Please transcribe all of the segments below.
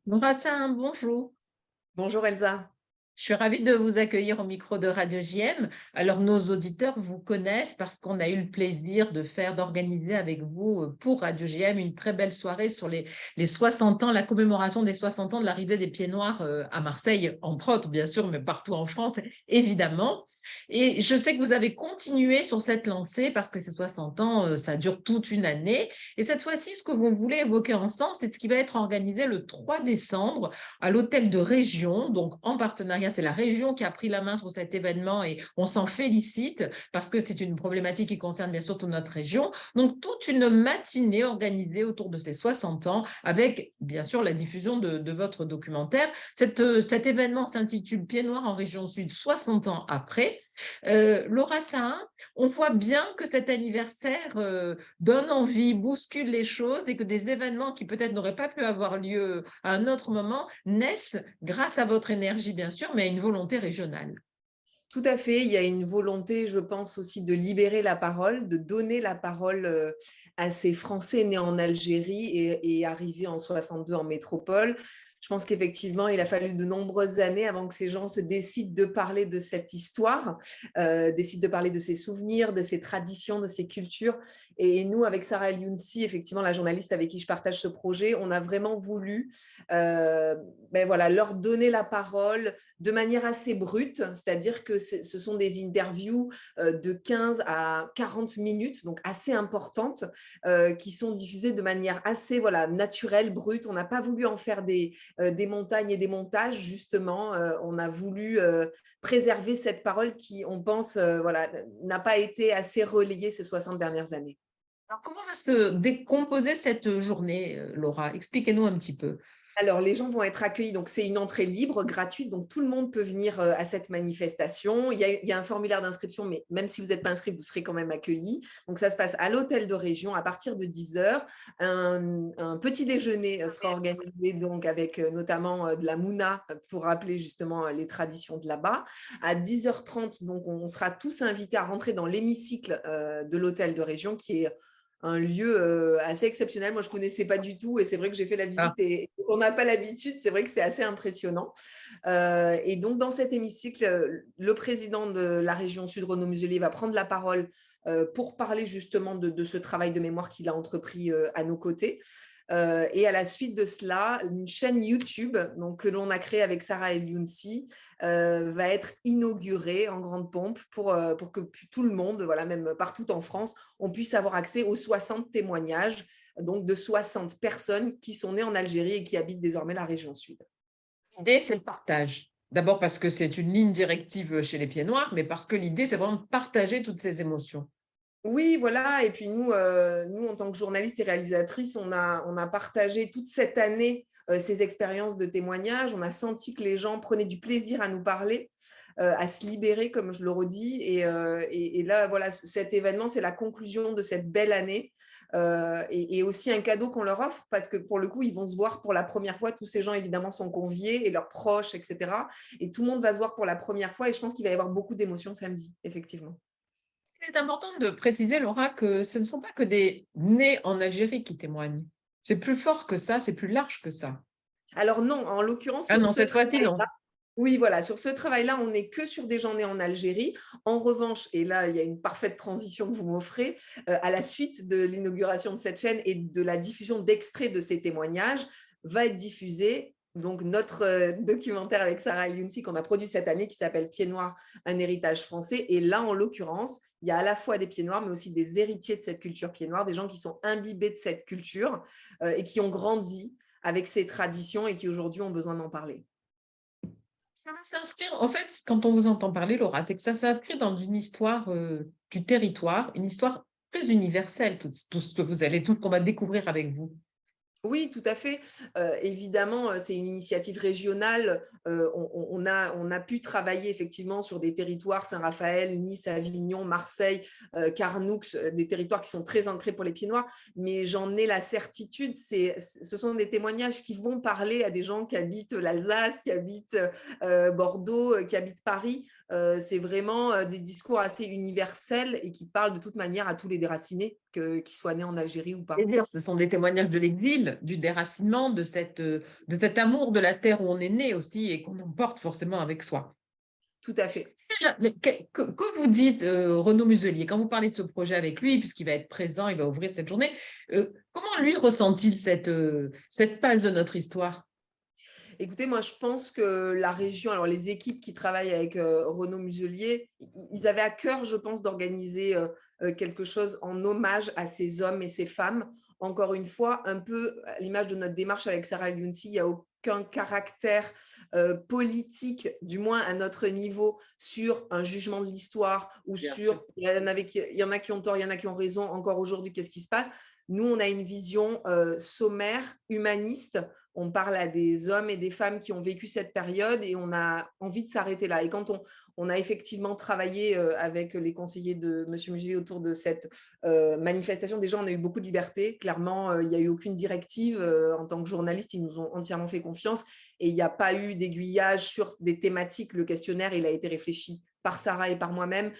Nourassin, bonjour. Bonjour Elsa. Je suis ravie de vous accueillir au micro de Radio JM. Alors, nos auditeurs vous connaissent parce qu'on a eu le plaisir d'organiser avec vous pour Radio JM une très belle soirée sur les 60 ans, la commémoration des 60 ans de l'arrivée des Pieds Noirs à Marseille, entre autres, bien sûr, mais partout en France, évidemment. Et je sais que vous avez continué sur cette lancée parce que ces 60 ans, ça dure toute une année. Et cette fois-ci, ce que vous voulez évoquer ensemble, c'est ce qui va être organisé le 3 décembre à l'hôtel de région, donc en partenariat, c'est la région qui a pris la main sur cet événement et on s'en félicite parce que c'est une problématique qui concerne bien sûr toute notre région. Donc toute une matinée organisée autour de ces 60 ans avec bien sûr la diffusion de votre documentaire. Cet événement s'intitule Pieds Noirs en région sud 60 ans après. Laura Sahin, on voit bien que cet anniversaire donne envie, bouscule les choses et que des événements qui peut-être n'auraient pas pu avoir lieu à un autre moment naissent grâce à votre énergie, bien sûr, mais à une volonté régionale. Tout à fait, il y a une volonté, je pense aussi, de libérer la parole, de donner la parole à ces Français nés en Algérie et arrivés en 62 en métropole. Je pense qu'effectivement, il a fallu de nombreuses années avant que ces gens se décident de parler de cette histoire, décident de parler de ces souvenirs, de ces traditions, de ces cultures. Et nous, avec Sarah El Younsi, effectivement, la journaliste avec qui je partage ce projet, on a vraiment voulu voilà, leur donner la parole de manière assez brute, c'est-à-dire que ce sont des interviews de 15 à 40 minutes, donc assez importantes, qui sont diffusées de manière assez naturelle, brute. On n'a pas voulu en faire des montagnes et des montages, justement. On a voulu préserver cette parole qui, on pense, n'a pas été assez relayée ces 60 dernières années. Alors, comment va se décomposer cette journée, Laura? Expliquez-nous un petit peu. Alors, les gens vont être accueillis. Donc, c'est une entrée libre, gratuite. Donc, tout le monde peut venir à cette manifestation. Il y a un formulaire d'inscription, mais même si vous n'êtes pas inscrit, vous serez quand même accueillis. Donc, ça se passe à l'hôtel de région à partir de 10 heures. Un petit déjeuner sera organisé donc avec notamment de la mouna pour rappeler justement les traditions de là-bas. À 10h30, donc, on sera tous invités à rentrer dans l'hémicycle de l'hôtel de région qui est un lieu assez exceptionnel. Moi, je ne connaissais pas du tout et c'est vrai que j'ai fait la Ah, visite et on n'a pas l'habitude. C'est vrai que c'est assez impressionnant. Et donc, dans cet hémicycle, le président de la région Sud, Renaud Muselier, va prendre la parole pour parler justement de ce travail de mémoire qu'il a entrepris à nos côtés. Et à la suite de cela, une chaîne YouTube donc, que l'on a créée avec Sarah El Younsi va être inaugurée en grande pompe pour que tout le monde, voilà, même partout en France, on puisse avoir accès aux 60 témoignages donc de 60 personnes qui sont nées en Algérie et qui habitent désormais la région sud. l'idée, c'est le partage. D'abord parce que c'est une ligne directive chez les Pieds Noirs, mais parce que l'idée, c'est vraiment de partager toutes ces émotions. Oui, voilà. Et puis nous, nous en tant que journalistes et réalisatrices, on a partagé toute cette année ces expériences de témoignage. On a senti que les gens prenaient du plaisir à nous parler, à se libérer, comme je le redis. Et là, voilà, cet événement, c'est la conclusion de cette belle année. Et aussi un cadeau qu'on leur offre parce que pour le coup, ils vont se voir pour la première fois. Tous ces gens, évidemment, sont conviés et leurs proches, etc. Et tout le monde va se voir pour la première fois. Et je pense qu'il va y avoir beaucoup d'émotions samedi, effectivement. C'est important de préciser, Laura, que ce ne sont pas que des nés en Algérie qui témoignent. C'est plus fort que ça, c'est plus large que ça. Alors non, en l'occurrence, Ah sur non, ce cette fois-ci, non. travail-là, oui, voilà, sur ce travail-là, on n'est que sur des gens nés en Algérie. En revanche, et là, il y a une parfaite transition que vous m'offrez, à la suite de l'inauguration de cette chaîne et de la diffusion d'extraits de ces témoignages, va être diffusé donc notre documentaire avec Sarah El Younsi qu'on a produit cette année qui s'appelle Pieds Noirs, un héritage français. Et là, en l'occurrence, il y a à la fois des Pieds Noirs, mais aussi des héritiers de cette culture Pieds Noirs, des gens qui sont imbibés de cette culture et qui ont grandi avec ces traditions et qui aujourd'hui ont besoin d'en parler. Ça va s'inscrire, en fait, quand on vous entend parler, Laura, c'est que ça s'inscrit dans une histoire du territoire, une histoire très universelle, tout ce que vous allez, tout ce qu'on va découvrir avec vous. Oui, tout à fait. Évidemment, c'est une initiative régionale. On a pu travailler effectivement sur des territoires, Saint-Raphaël, Nice, Avignon, Marseille, Carnoux, des territoires qui sont très ancrés pour les Pieds Noirs. Mais j'en ai la certitude, ce sont des témoignages qui vont parler à des gens qui habitent l'Alsace, qui habitent Bordeaux, qui habitent Paris. C'est vraiment des discours assez universels et qui parlent de toute manière à tous les déracinés, qu'ils soient nés en Algérie ou Et pas. dire, ce sont des témoignages de l'exil, du déracinement, de cet amour de la terre où on est né aussi et qu'on emporte forcément avec soi. Tout à fait. Que vous dites, Renaud Muselier, quand vous parlez de ce projet avec lui, puisqu'il va être présent, il va ouvrir cette journée, comment lui ressent-il cette page de notre histoire? Écoutez, moi, je pense que la région, alors les équipes qui travaillent avec Renaud Muselier, ils avaient à cœur, je pense, d'organiser quelque chose en hommage à ces hommes et ces femmes. Encore une fois, un peu à l'image de notre démarche avec Sarah Younsi, il n'y a aucun caractère politique, du moins à notre niveau, sur un jugement de l'histoire ou Bien sur sûr. il y en a qui ont tort, il y en a qui ont raison. Encore aujourd'hui, qu'est-ce qui se passe? Nous, on a une vision sommaire, humaniste. On parle à des hommes et des femmes qui ont vécu cette période et on a envie de s'arrêter là. Et quand on a effectivement travaillé avec les conseillers de M. Muselier autour de cette manifestation, déjà, on a eu beaucoup de liberté. Clairement, il n'y a eu aucune directive. En tant que journaliste, ils nous ont entièrement fait confiance et il n'y a pas eu d'aiguillage sur des thématiques. Le questionnaire, il a été réfléchi par Sarah et par moi-même.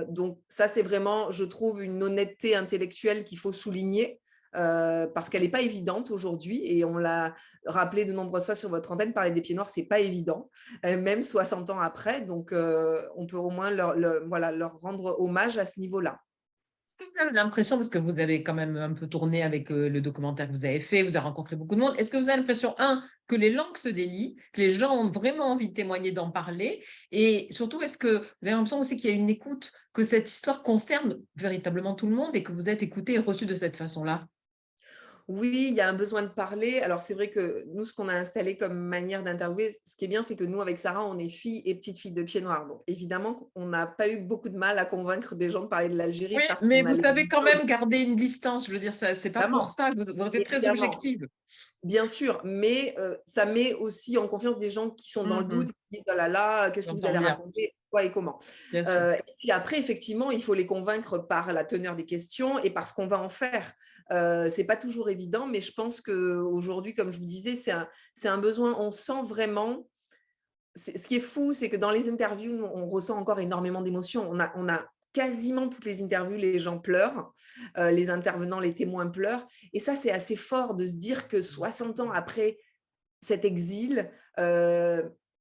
Donc ça, c'est vraiment, je trouve, une honnêteté intellectuelle qu'il faut souligner. Parce qu'elle n'est pas évidente aujourd'hui et on l'a rappelé de nombreuses fois sur votre antenne, parler des pieds noirs, c'est pas évident, même 60 ans après. Donc, on peut au moins voilà, leur rendre hommage à ce niveau-là. Est-ce que vous avez l'impression, parce que vous avez quand même un peu tourné avec le documentaire que vous avez fait, vous avez rencontré beaucoup de monde, est-ce que vous avez l'impression, que les langues se délient, que les gens ont vraiment envie de témoigner, d'en parler, et surtout, est-ce que vous avez l'impression aussi qu'il y a une écoute, que cette histoire concerne véritablement tout le monde et que vous êtes écouté et reçu de cette façon-là? Oui, il y a un besoin de parler. Alors, c'est vrai que nous, ce qu'on a installé comme manière d'interviewer, ce qui est bien, c'est que nous, avec Sarah, on est filles et petites filles de pieds noirs. Donc, évidemment, on n'a pas eu beaucoup de mal à convaincre des gens de parler de l'Algérie Oui, parce mais qu'on a vous savez quand l'habitude, même garder une distance. Je veux dire, ça, c'est pas pour évidemment, ça que vous êtes très évidemment. objective. Bien sûr, mais ça met aussi en confiance des gens qui sont dans le doute, Mhm. qui disent: «Oh là là, qu'est-ce que vous J'entends allez bien, raconter? Quoi et comment?» bien sûr. Et puis après, effectivement, il faut les convaincre par la teneur des questions et par ce qu'on va en faire. C'est pas toujours évident, mais je pense qu'aujourd'hui, comme je vous disais, c'est un besoin. On sent vraiment ce qui est fou, c'est que dans les interviews, nous, on ressent encore énormément d'émotions. On a quasiment toutes les interviews, les gens pleurent, les intervenants, les témoins pleurent. Et ça, c'est assez fort de se dire que 60 ans après cet exil,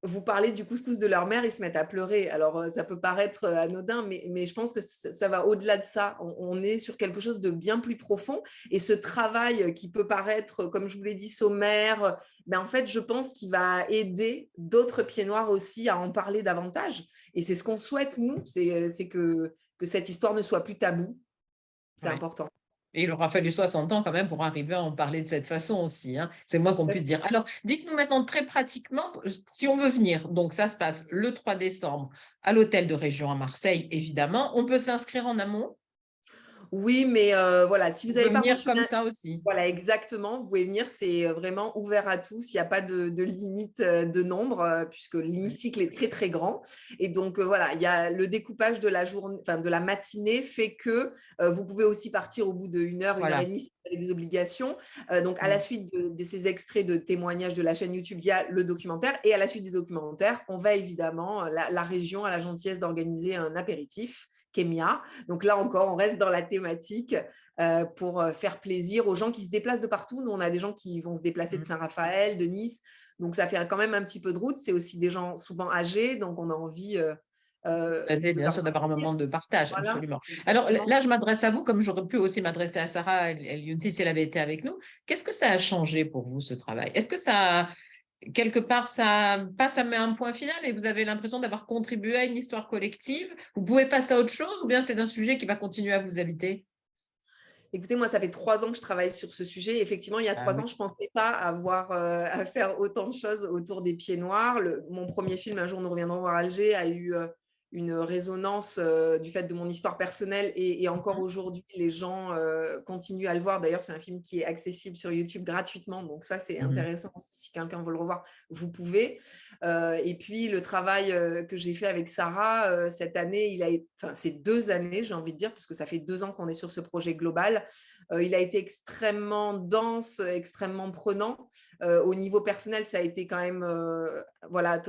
vous parlez du couscous de leur mère, ils se mettent à pleurer. Alors, ça peut paraître anodin, mais je pense que ça va au-delà de ça. On est sur quelque chose de bien plus profond. Et ce travail qui peut paraître, comme je vous l'ai dit, sommaire, ben en fait, je pense qu'il va aider d'autres pieds noirs aussi à en parler davantage. Et c'est ce qu'on souhaite, nous, c'est que cette histoire ne soit plus taboue. C'est Ouais. important. Et il aura fallu 60 ans quand même pour arriver à en parler de cette façon aussi, hein. C'est moins qu'on puisse dire. Alors, dites-nous maintenant très pratiquement, si on veut venir, donc ça se passe le 3 décembre à l'hôtel de région à Marseille, évidemment. On peut s'inscrire en amont. Oui, mais voilà, si vous On peut n'avez pas venir reçu comme ça aussi. voilà, exactement. Vous pouvez venir, c'est vraiment ouvert à tous. Il n'y a pas de limite de nombre, puisque Ouais. l'hémicycle est très, très grand. Et donc, voilà, il y a le découpage de la journée, enfin, de la matinée fait que vous pouvez aussi partir au bout d'une heure et Voilà. demie si vous avez des obligations. Donc, à la Mm. suite de ces extraits de témoignages de la chaîne YouTube, il y a le documentaire. Et à la suite du documentaire, on va évidemment, la région a la gentillesse d'organiser un apéritif. Kémia. Donc là encore, on reste dans la thématique pour faire plaisir aux gens qui se déplacent de partout. Nous, on a des gens qui vont se déplacer de Mm. Saint-Raphaël, de Nice. Donc, ça fait quand même un petit peu de route. C'est aussi des gens souvent âgés. Donc, on a envie de Bien leur sûr, d'avoir un faire plaisir. moment de partage, Voilà, absolument. Alors exactement. là, je m'adresse à vous, comme j'aurais pu aussi m'adresser à Sarah El Younsi si elle avait été avec nous. Qu'est-ce que ça a changé pour vous, ce travail? Est-ce que ça, quelque part, pas ça met un point final et vous avez l'impression d'avoir contribué à une histoire collective? Vous pouvez passer à autre chose ou bien c'est un sujet qui va continuer à vous habiter? Écoutez, moi, ça fait 3 ans que je travaille sur ce sujet. Effectivement, il y a Ah 3 oui. ans, je ne pensais pas avoir à faire autant de choses autour des pieds noirs. Mon premier film, Un jour nous reviendrons voir Alger, a eu une résonance du fait de mon histoire personnelle. Et encore Mhm. aujourd'hui, les gens continuent à le voir. D'ailleurs, c'est un film qui est accessible sur YouTube gratuitement. Donc ça, c'est Mhm. intéressant aussi. Si quelqu'un veut le revoir, vous pouvez. Et puis, le travail que j'ai fait avec Sarah cette année, enfin, c'est 2 années, j'ai envie de dire, puisque ça fait 2 ans qu'on est sur ce projet global. Il a été extrêmement dense, extrêmement prenant. Au niveau personnel, ça a été quand même voilà,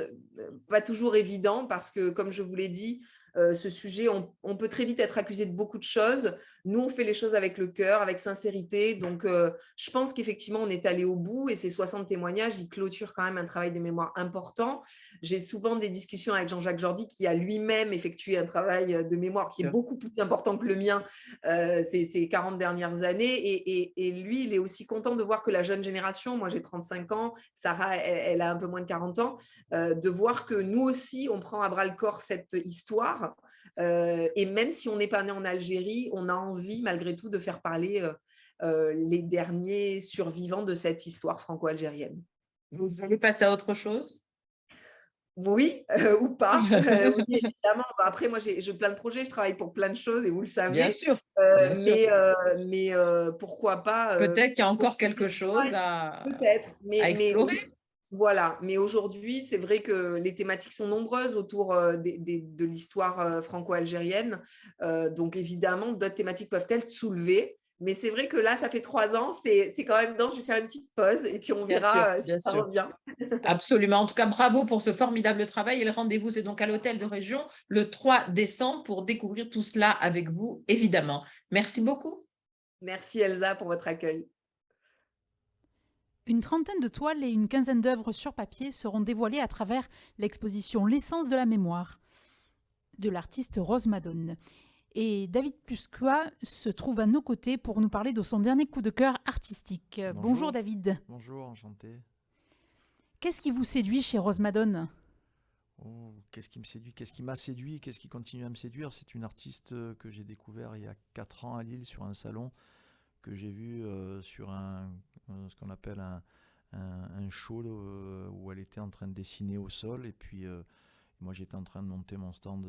pas toujours évident parce que, comme je vous l'ai dit, ce sujet, on peut très vite être accusé de beaucoup de choses. Nous, on fait les choses avec le cœur, avec sincérité. Donc, je pense qu'effectivement, on est allé au bout et ces 60 témoignages, ils clôturent quand même un travail de mémoire important. J'ai souvent des discussions avec Jean-Jacques Jordi qui a lui-même effectué un travail de mémoire qui est beaucoup plus important que le mien ces 40 dernières années. Et lui, il est aussi content de voir que la jeune génération, moi j'ai 35 ans, Sarah, elle a un peu moins de 40 ans, de voir que nous aussi, on prend à bras le corps cette histoire. Et même si on n'est pas né en Algérie, on a envie malgré tout de faire parler les derniers survivants de cette histoire franco-algérienne. Vous allez passer à autre chose? Oui, ou pas. Oui, évidemment. Bah, après, moi, j'ai plein de projets, je travaille pour plein de choses et vous le Bien savez. sûr, Heu, bien sûr. mais pourquoi pas, Peut-être qu'il y a encore continuer quelque ce chose travail? Peut-être, à explorer. voilà. Mais aujourd'hui, c'est vrai que les thématiques sont nombreuses autour, de l'histoire, franco-algérienne. Donc évidemment, d'autres thématiques peuvent être soulevées. Mais c'est vrai que là, ça fait 3 ans, c'est quand même non, je vais faire une petite pause et puis on Bien sûr, verra, si bien ça sûr. revient. Absolument. En tout cas, bravo pour ce formidable travail. Et le rendez-vous, c'est donc à l'hôtel de région le 3 décembre pour découvrir tout cela avec vous, évidemment. Merci beaucoup. Merci Elsa pour votre accueil. Une trentaine de toiles et une quinzaine d'œuvres sur papier seront dévoilées à travers l'exposition L'essence de la mémoire de l'artiste Rose Madone. Et David Puscois se trouve à nos côtés pour nous parler de son dernier coup de cœur artistique. Bonjour David. Bonjour, enchanté. Qu'est-ce qui vous séduit chez Rose Madone? Oh, qu'est-ce qui me séduit? Qu'est-ce qui m'a séduit? Qu'est-ce qui continue à me séduire? C'est une artiste que j'ai découvert il y a 4 ans à Lille sur un salon que j'ai vu sur ce qu'on appelle un show où elle était en train de dessiner au sol. Et puis moi j'étais en train de monter mon stand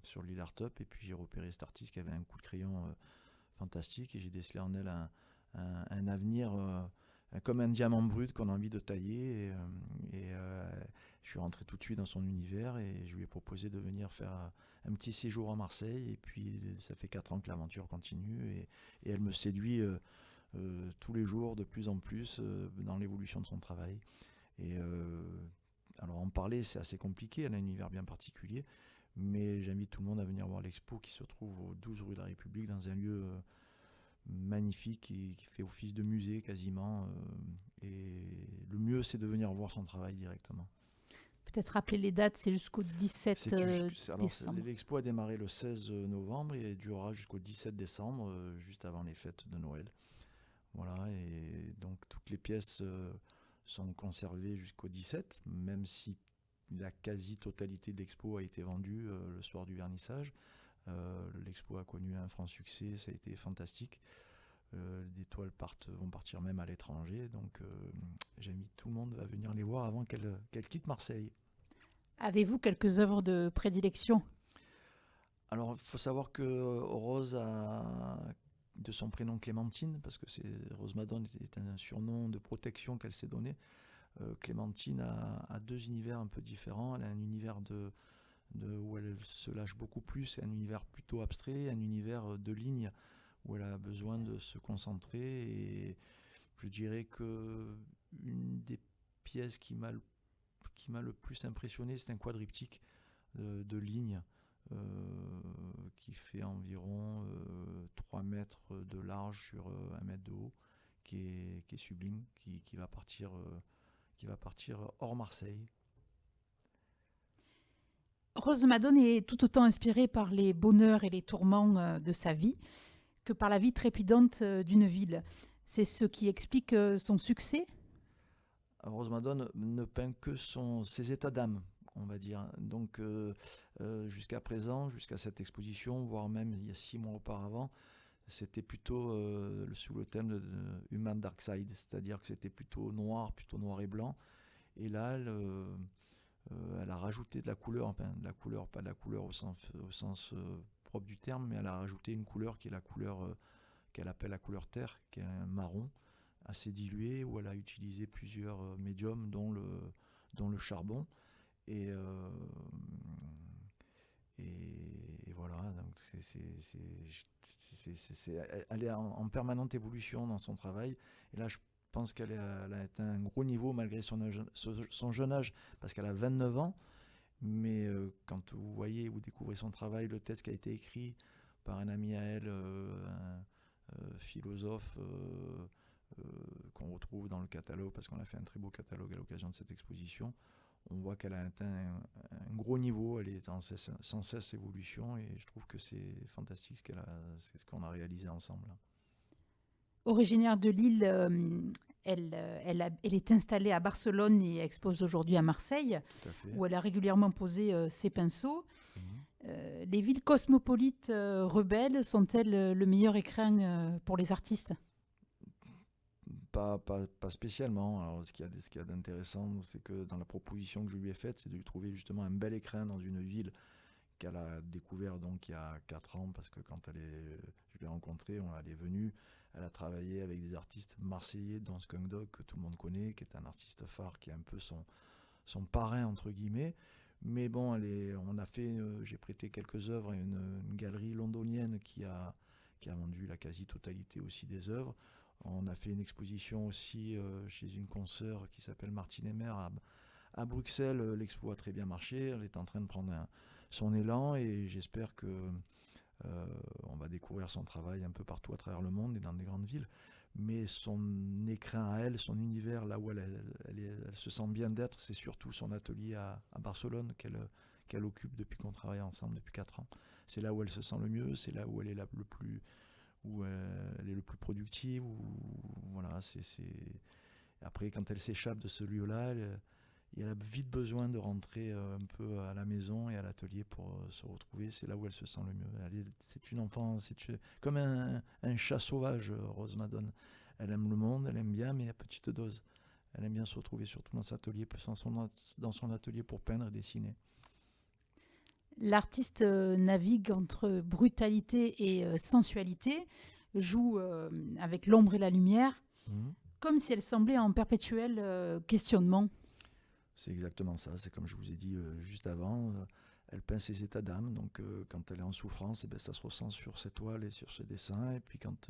sur Lille Art Up. Et puis j'ai repéré cet artiste qui avait un coup de crayon fantastique. Et j'ai décelé en elle un avenir comme un diamant brut qu'on a envie de tailler. Je suis rentré tout de suite dans son univers et je lui ai proposé de venir faire un petit séjour à Marseille. Et puis ça fait 4 ans que l'aventure continue et elle me séduit tous les jours de plus en plus dans l'évolution de son travail. Et alors en parler c'est assez compliqué, elle a un univers bien particulier, mais j'invite tout le monde à venir voir l'expo qui se trouve au 12 rue de la République dans un lieu magnifique qui fait office de musée quasiment. Et le mieux c'est de venir voir son travail directement. Peut-être rappeler les dates, c'est jusqu'au 17 décembre. L'expo a démarré le 16 novembre et durera jusqu'au 17 décembre, juste avant les fêtes de Noël. Voilà, et donc toutes les pièces sont conservées jusqu'au 17, même si la quasi-totalité de l'expo a été vendue le soir du vernissage. L'expo a connu un franc succès, ça a été fantastique. Des toiles vont partir même à l'étranger, donc j'invite tout le monde à venir les voir avant qu'elle quitte Marseille. Avez-vous quelques œuvres de prédilection? Alors, il faut savoir que Rose a de son prénom Clémentine, parce que Rose Madone est un surnom de protection qu'elle s'est donné. Clémentine a 2 univers un peu différents. Elle a un univers où elle se lâche beaucoup plus, et un univers plutôt abstrait, un univers de lignes où elle a besoin de se concentrer. Et je dirais que une des pièces qui m'a le plus impressionné, c'est un quadriptyque de lignes qui fait environ 3 mètres de large sur 1 mètre de haut, qui est sublime, qui va partir hors Marseille. Rose Madone est tout autant inspirée par les bonheurs et les tourments de sa vie que par la vie trépidante d'une ville. C'est ce qui explique son succès? Rose Madone ne peint que ses états d'âme, on va dire. Donc jusqu'à présent, jusqu'à cette exposition, voire même il y a 6 mois auparavant, c'était plutôt sous le thème de Human Dark Side, c'est-à-dire que c'était plutôt noir et blanc. Et là, elle a rajouté de la couleur, enfin de la couleur, pas de la couleur au sens propre du terme, mais elle a rajouté une couleur qui est la couleur qu'elle appelle la couleur terre, qui est un marron assez dilué, où elle a utilisé plusieurs médiums, dont le charbon. Et voilà, donc elle est en permanente évolution dans son travail. Et là, je pense qu'elle a atteint un gros niveau malgré son jeune âge, parce qu'elle a 29 ans. Mais quand vous découvrez son travail, le texte qui a été écrit par un ami à elle, un philosophe qu'on retrouve dans le catalogue, parce qu'on a fait un très beau catalogue à l'occasion de cette exposition, on voit qu'elle a atteint un gros niveau, elle est sans cesse évolution, et je trouve que c'est fantastique ce qu'on a réalisé ensemble. Originaire de Lille, elle est installée à Barcelone et expose aujourd'hui à Marseille, où elle a régulièrement posé ses pinceaux. Les villes cosmopolites rebelles sont-elles le meilleur écrin pour les artistes ? Pas spécialement. Alors, ce qu'il y a d'intéressant, c'est que dans la proposition que je lui ai faite, c'est de lui trouver justement un bel écrin dans une ville qu'elle a découvert donc il y a 4 ans, parce que quand je l'ai rencontrée, elle est venue, elle a travaillé avec des artistes marseillais, dont Skunk Dog, que tout le monde connaît, qui est un artiste phare, qui est un peu son parrain, entre guillemets. Mais bon, j'ai prêté quelques œuvres à une galerie londonienne qui a vendu la quasi-totalité aussi des œuvres. On a fait une exposition aussi chez une consoeur qui s'appelle Martine Emer à Bruxelles. L'expo a très bien marché, elle est en train de prendre son élan, et j'espère que on va découvrir son travail un peu partout à travers le monde et dans des grandes villes. Mais son écrin à elle, son univers, là où elle se sent bien d'être, c'est surtout son atelier à Barcelone qu'elle occupe depuis qu'on travaille ensemble depuis 4 ans. C'est là où elle se sent le mieux, c'est là où elle est le plus productive. Voilà, Après, quand elle s'échappe de ce lieu-là, elle a vite besoin de rentrer un peu à la maison et à l'atelier pour se retrouver. C'est là où elle se sent le mieux. C'est une enfant, comme un chat sauvage, Rose Madone. Elle aime le monde, elle aime bien, mais à petite dose. Elle aime bien se retrouver surtout dans son atelier pour peindre et dessiner. L'artiste navigue entre brutalité et sensualité, joue avec l'ombre et la lumière, comme si elle semblait en perpétuel questionnement. C'est exactement ça, c'est comme je vous ai dit juste avant, elle peint ses états d'âme, donc quand elle est en souffrance, ça se ressent sur ses toiles et sur ses dessins, et puis quand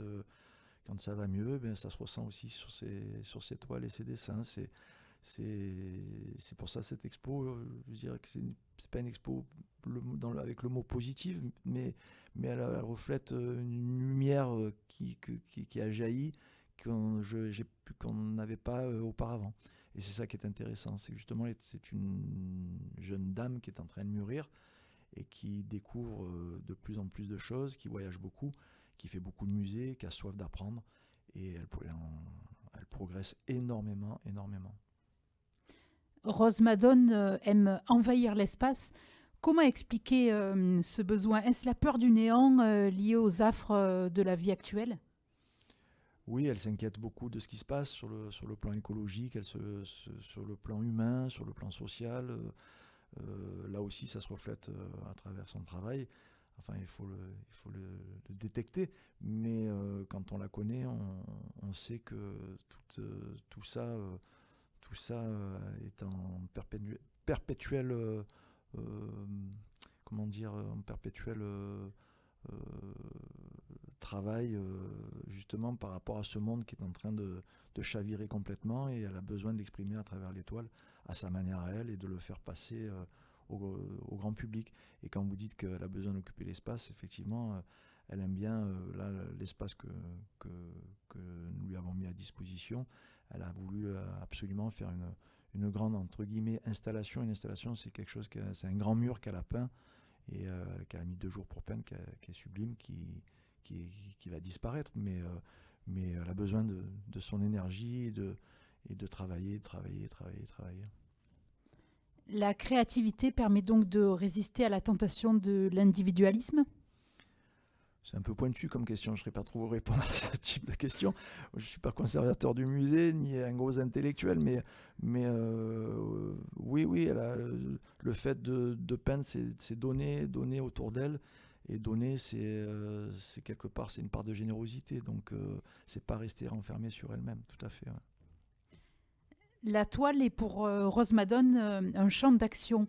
ça va mieux, ça se ressent aussi sur ses toiles et ses dessins. C'est pour ça cette expo, je dirais que c'est pas une expo avec le mot positif, mais elle reflète une lumière qui a jailli qu'on n'avait pas auparavant. Et c'est ça qui est intéressant, c'est justement c'est une jeune dame qui est en train de mûrir et qui découvre de plus en plus de choses, qui voyage beaucoup, qui fait beaucoup de musées, qui a soif d'apprendre, et elle progresse énormément. Rose Madone aime envahir l'espace. Comment expliquer ce besoin ? Est-ce la peur du néant liée aux affres de la vie actuelle ? Oui, elle s'inquiète beaucoup de ce qui se passe sur le plan écologique, sur le plan humain, sur le plan social. Là aussi, ça se reflète à travers son travail. Enfin, il faut le détecter. Mais quand on la connaît, on sait que tout ça est en perpétuel travail justement par rapport à ce monde qui est en train de chavirer complètement, et elle a besoin de l'exprimer à travers l'étoile à sa manière à elle, et de le faire passer au grand public. Et quand vous dites qu'elle a besoin d'occuper l'espace, effectivement elle aime bien l'espace que nous lui avons mis à disposition. Elle a voulu absolument faire une grande, entre guillemets, installation. Une installation, c'est quelque chose c'est un grand mur qu'elle a peint et qu'elle a mis 2 jours pour peindre, qui est sublime, qui va disparaître, mais elle a besoin de son énergie et de travailler. La créativité permet donc de résister à la tentation de l'individualisme ? C'est un peu pointu comme question, je ne serais pas trop vous répondre à ce type de question. Je ne suis pas conservateur du musée, ni un gros intellectuel, mais oui, elle a, le fait de peindre, c'est donner autour d'elle, et donner, c'est quelque part, c'est une part de générosité, donc c'est pas rester renfermée sur elle-même, tout à fait. Ouais. La toile est pour Rose Madone un champ d'action.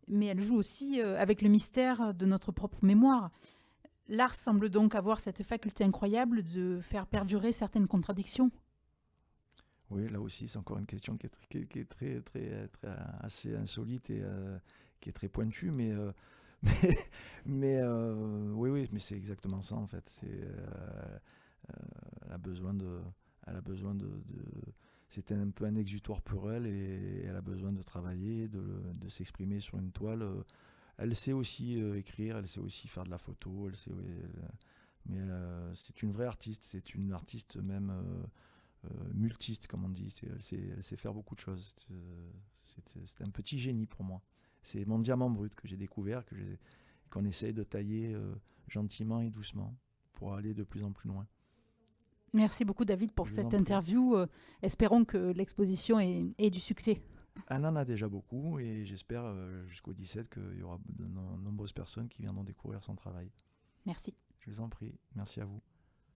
mais elle joue aussi avec le mystère de notre propre mémoire. L'art semble donc avoir cette faculté incroyable de faire perdurer certaines contradictions. Oui, là aussi, c'est encore une question qui est très, très, très assez insolite et qui est très pointue, oui, mais c'est exactement ça en fait. Elle a besoin c'était un peu un exutoire pour elle et elle a besoin de travailler, de s'exprimer sur une toile. Elle sait aussi écrire, elle sait aussi faire de la photo, mais c'est une vraie artiste, c'est une artiste même multiste, comme on dit. Elle sait faire beaucoup de choses. C'est un petit génie pour moi. C'est mon diamant brut que j'ai découvert, qu'on essaye de tailler gentiment et doucement pour aller de plus en plus loin. Merci beaucoup David pour cette interview. Espérons que l'exposition ait du succès. Elle en a déjà beaucoup et j'espère jusqu'au 17 qu'il y aura de nombreuses personnes qui viendront découvrir son travail. Merci. Je vous en prie. Merci à vous.